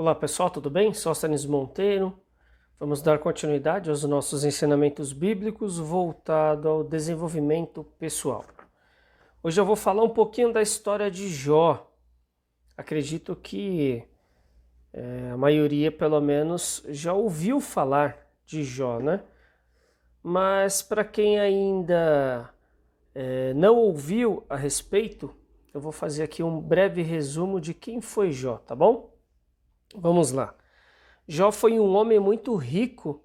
Olá pessoal, tudo bem? Sóstenes Monteiro. Vamos dar continuidade aos nossos ensinamentos bíblicos voltado ao desenvolvimento pessoal. Hoje eu vou falar um pouquinho da história de Jó. Acredito que a maioria, pelo menos, já ouviu falar de Jó, né? Mas para quem ainda não ouviu a respeito, eu vou fazer aqui um breve resumo de quem foi Jó, tá bom? Vamos lá. Jó foi um homem muito rico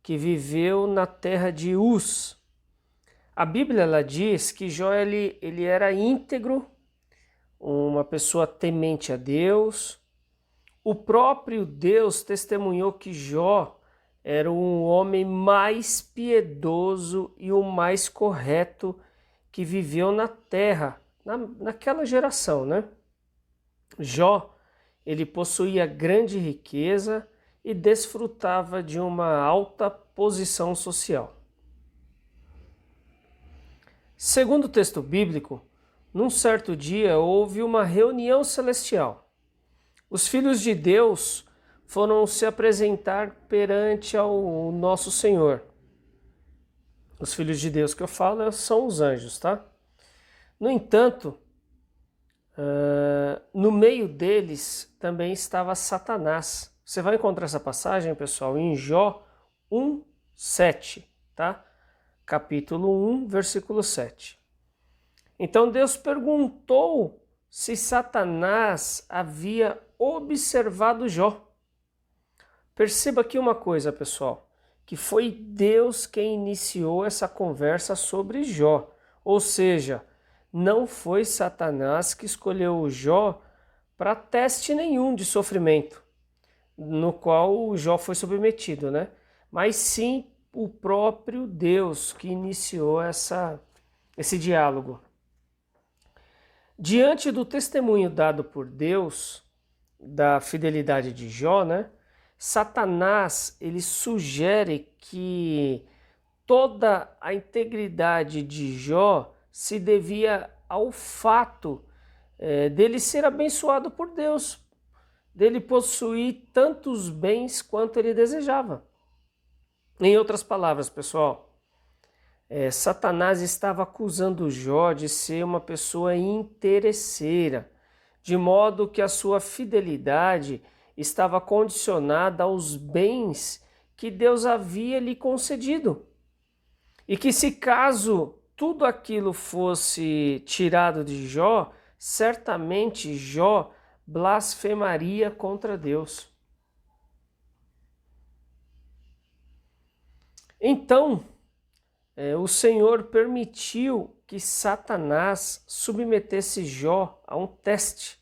que viveu na terra de Uz. A Bíblia ela diz que Jó ele era íntegro, uma pessoa temente a Deus. O próprio Deus testemunhou que Jó era um homem mais piedoso e o mais correto que viveu na terra, naquela geração, né? Jó, ele possuía grande riqueza e desfrutava de uma alta posição social. Segundo o texto bíblico, num certo dia houve uma reunião celestial. Os filhos de Deus foram se apresentar perante ao nosso Senhor. Os filhos de Deus que eu falo são os anjos, tá? No entanto, no meio deles também estava Satanás. Você vai encontrar essa passagem, pessoal, em Jó 1:7, tá? Capítulo 1, versículo 7. Então Deus perguntou se Satanás havia observado Jó. Perceba aqui uma coisa, pessoal, que foi Deus quem iniciou essa conversa sobre Jó. Ou seja, não foi Satanás que escolheu o Jó para teste nenhum de sofrimento, no qual o Jó foi submetido, né? Mas sim o próprio Deus que iniciou esse diálogo. Diante do testemunho dado por Deus, da fidelidade de Jó, né? Satanás, ele sugere que toda a integridade de Jó se devia ao fato dele ser abençoado por Deus, dele possuir tantos bens quanto ele desejava. Em outras palavras, pessoal, Satanás estava acusando Jó de ser uma pessoa interesseira, de modo que a sua fidelidade estava condicionada aos bens que Deus havia lhe concedido. E que se caso tudo aquilo fosse tirado de Jó, certamente Jó blasfemaria contra Deus. Então, o Senhor permitiu que Satanás submetesse Jó a um teste,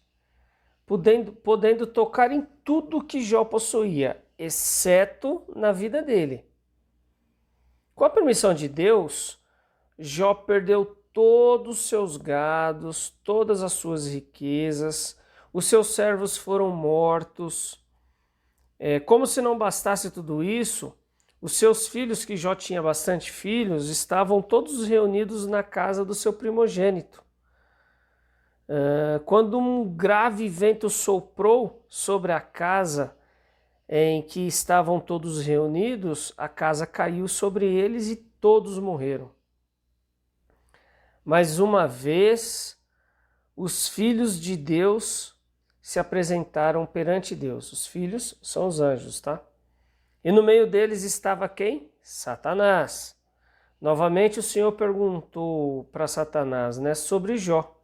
podendo tocar em tudo que Jó possuía, exceto na vida dele. Com a permissão de Deus, Jó perdeu todos os seus gados, todas as suas riquezas, os seus servos foram mortos. Como se não bastasse tudo isso, os seus filhos, que Jó tinha bastante filhos, estavam todos reunidos na casa do seu primogênito. Quando um grave vento soprou sobre a casa em que estavam todos reunidos, a casa caiu sobre eles e todos morreram. Mais uma vez, os filhos de Deus se apresentaram perante Deus. Os filhos são os anjos, tá? E no meio deles estava quem? Satanás. Novamente o Senhor perguntou para Satanás, né, sobre Jó.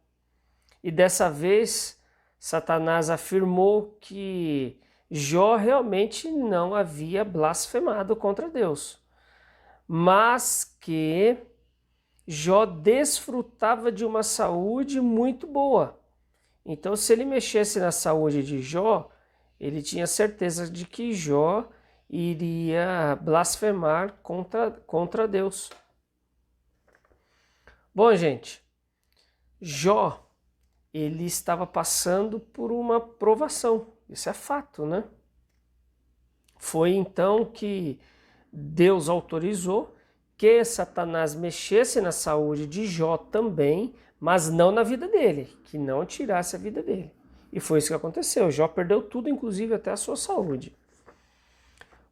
E dessa vez, Satanás afirmou que Jó realmente não havia blasfemado contra Deus, mas que Jó desfrutava de uma saúde muito boa. Então, se ele mexesse na saúde de Jó, ele tinha certeza de que Jó iria blasfemar contra Deus. Bom, gente, Jó, ele estava passando por uma provação. Isso é fato, né? Foi então que Deus autorizou que Satanás mexesse na saúde de Jó também, mas não na vida dele, que não tirasse a vida dele. E foi isso que aconteceu. Jó perdeu tudo, inclusive até a sua saúde.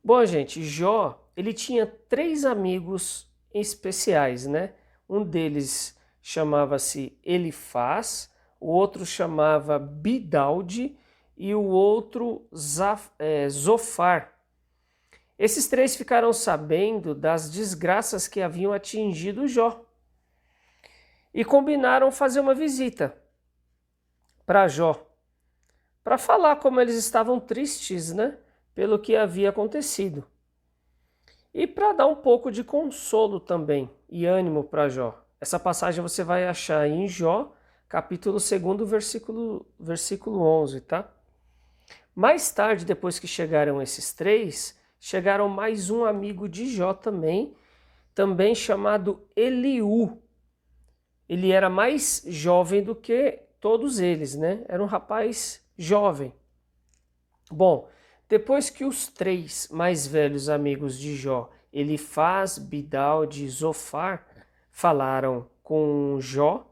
Bom, gente, Jó, ele tinha 3 amigos especiais, né? Um deles chamava-se Elifaz, o outro chamava Bidalde e o outro Zofar. Esses 3 ficaram sabendo das desgraças que haviam atingido Jó e combinaram fazer uma visita para Jó, para falar como eles estavam tristes, né, pelo que havia acontecido. E para dar um pouco de consolo também e ânimo para Jó. Essa passagem você vai achar em Jó, capítulo 2, versículo 11, tá? Mais tarde, depois que chegaram esses 3, chegaram mais um amigo de Jó também chamado Eliú. Ele era mais jovem do que todos eles, né? Era um rapaz jovem. Bom, depois que os 3 mais velhos amigos de Jó, Elifaz, Bidalde e Zofar, falaram com Jó,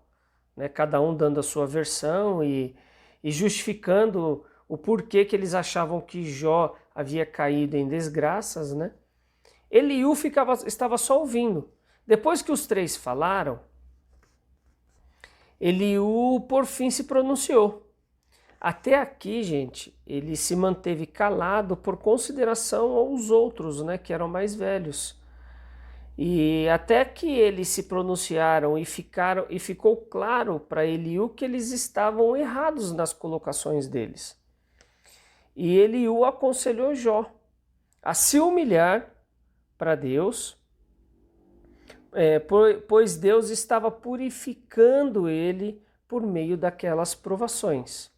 né, cada um dando a sua versão e justificando o porquê que eles achavam que Jó havia caído em desgraças, né? Eliú estava só ouvindo. Depois que os 3 falaram, Eliú por fim se pronunciou. Até aqui, gente, ele se manteve calado por consideração aos outros, né, que eram mais velhos. E até que eles se pronunciaram e ficou claro para Eliú que eles estavam errados nas colocações deles. E Eliú aconselhou Jó a se humilhar para Deus, pois Deus estava purificando ele por meio daquelas provações.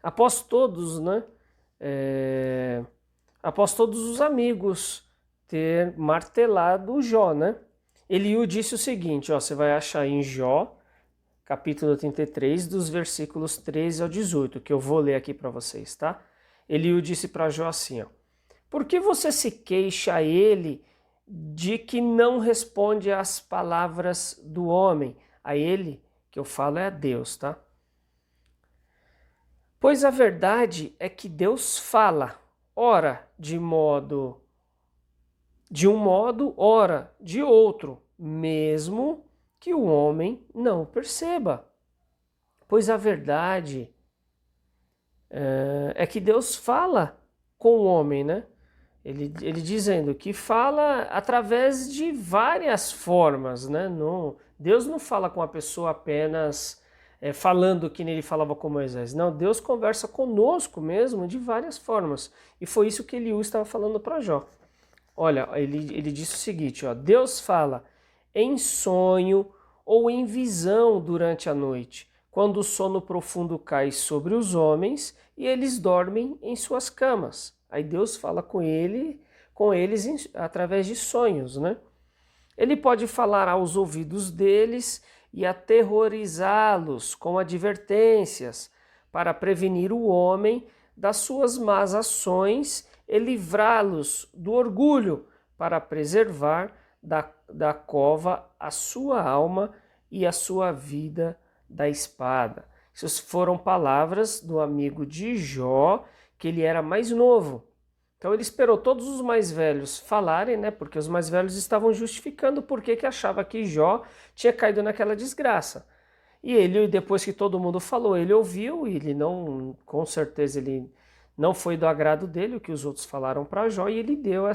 Após todos, né, após todos os amigos ter martelado Jó, né, Eliú disse o seguinte, ó, você vai achar em Jó, capítulo 33, dos versículos 13 ao 18, que eu vou ler aqui para vocês, tá? Eliú disse para Jó assim, ó, por que você se queixa a ele de que não responde às palavras do homem? A ele que eu falo é a Deus, tá? Pois a verdade é que Deus fala, ora de um modo, ora de outro, mesmo que o homem não perceba. Pois a verdade é que Deus fala com o homem, né? Ele dizendo que fala através de várias formas, né? Deus não fala com a pessoa apenas falando que ele falava com Moisés. Não, Deus conversa conosco mesmo de várias formas. E foi isso que Eliú estava falando para Jó. Olha, ele disse o seguinte, ó, Deus fala em sonho ou em visão durante a noite, quando o sono profundo cai sobre os homens e eles dormem em suas camas. Aí Deus fala com eles através de sonhos, né? Ele pode falar aos ouvidos deles e aterrorizá-los com advertências para prevenir o homem das suas más ações e livrá-los do orgulho para preservar da cova a sua alma e a sua vida da espada. Essas foram palavras do amigo de Jó, que ele era mais novo. Então ele esperou todos os mais velhos falarem, né? Porque os mais velhos estavam justificando porque que achava que Jó tinha caído naquela desgraça. E ele, depois que todo mundo falou, ele ouviu e ele não, com certeza ele não foi do agrado dele o que os outros falaram para Jó e ele deu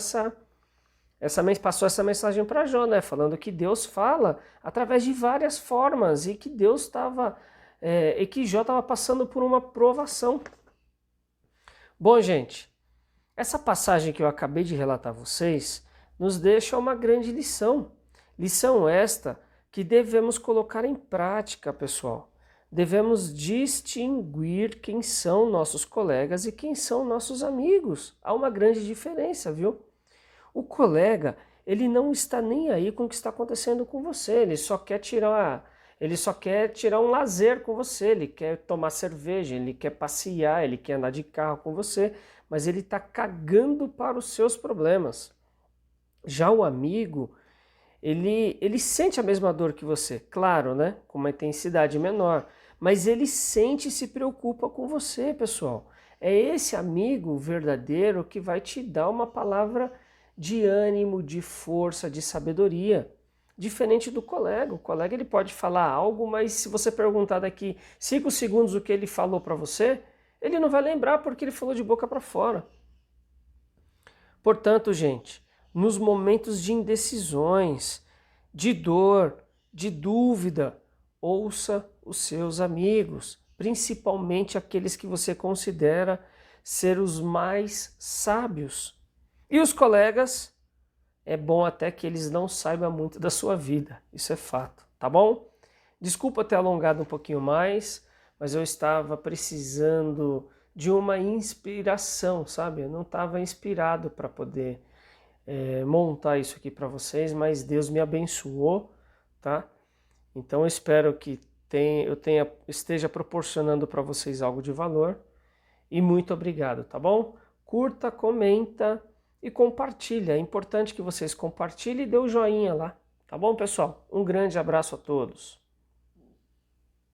passou essa mensagem para Jó, né? Falando que Deus fala através de várias formas e que Deus estava e que Jó estava passando por uma provação. Bom, gente, essa passagem que eu acabei de relatar a vocês nos deixa uma grande lição. Lição esta que devemos colocar em prática, pessoal. Devemos distinguir quem são nossos colegas e quem são nossos amigos. Há uma grande diferença, viu? O colega, ele não está nem aí com o que está acontecendo com você. Ele só quer tirar um lazer com você, ele quer tomar cerveja, ele quer passear, ele quer andar de carro com você, mas ele está cagando para os seus problemas. Já o amigo, ele sente a mesma dor que você, claro, né? Com uma intensidade menor, mas ele sente e se preocupa com você, pessoal. É esse amigo verdadeiro que vai te dar uma palavra de ânimo, de força, de sabedoria. Diferente do colega. O colega ele pode falar algo, mas se você perguntar daqui 5 segundos o que ele falou para você, ele não vai lembrar porque ele falou de boca para fora. Portanto, gente, nos momentos de indecisões, de dor, de dúvida, ouça os seus amigos, principalmente aqueles que você considera ser os mais sábios. E os colegas, é bom até que eles não saibam muito da sua vida, isso é fato, tá bom? Desculpa ter alongado um pouquinho mais, mas eu estava precisando de uma inspiração, sabe? Eu não estava inspirado para poder montar isso aqui para vocês, mas Deus me abençoou, tá? Então eu espero que esteja proporcionando para vocês algo de valor e muito obrigado, tá bom? Curta, comenta e compartilha. É importante que vocês compartilhem e dê o joinha lá, tá bom, pessoal? Um grande abraço a todos.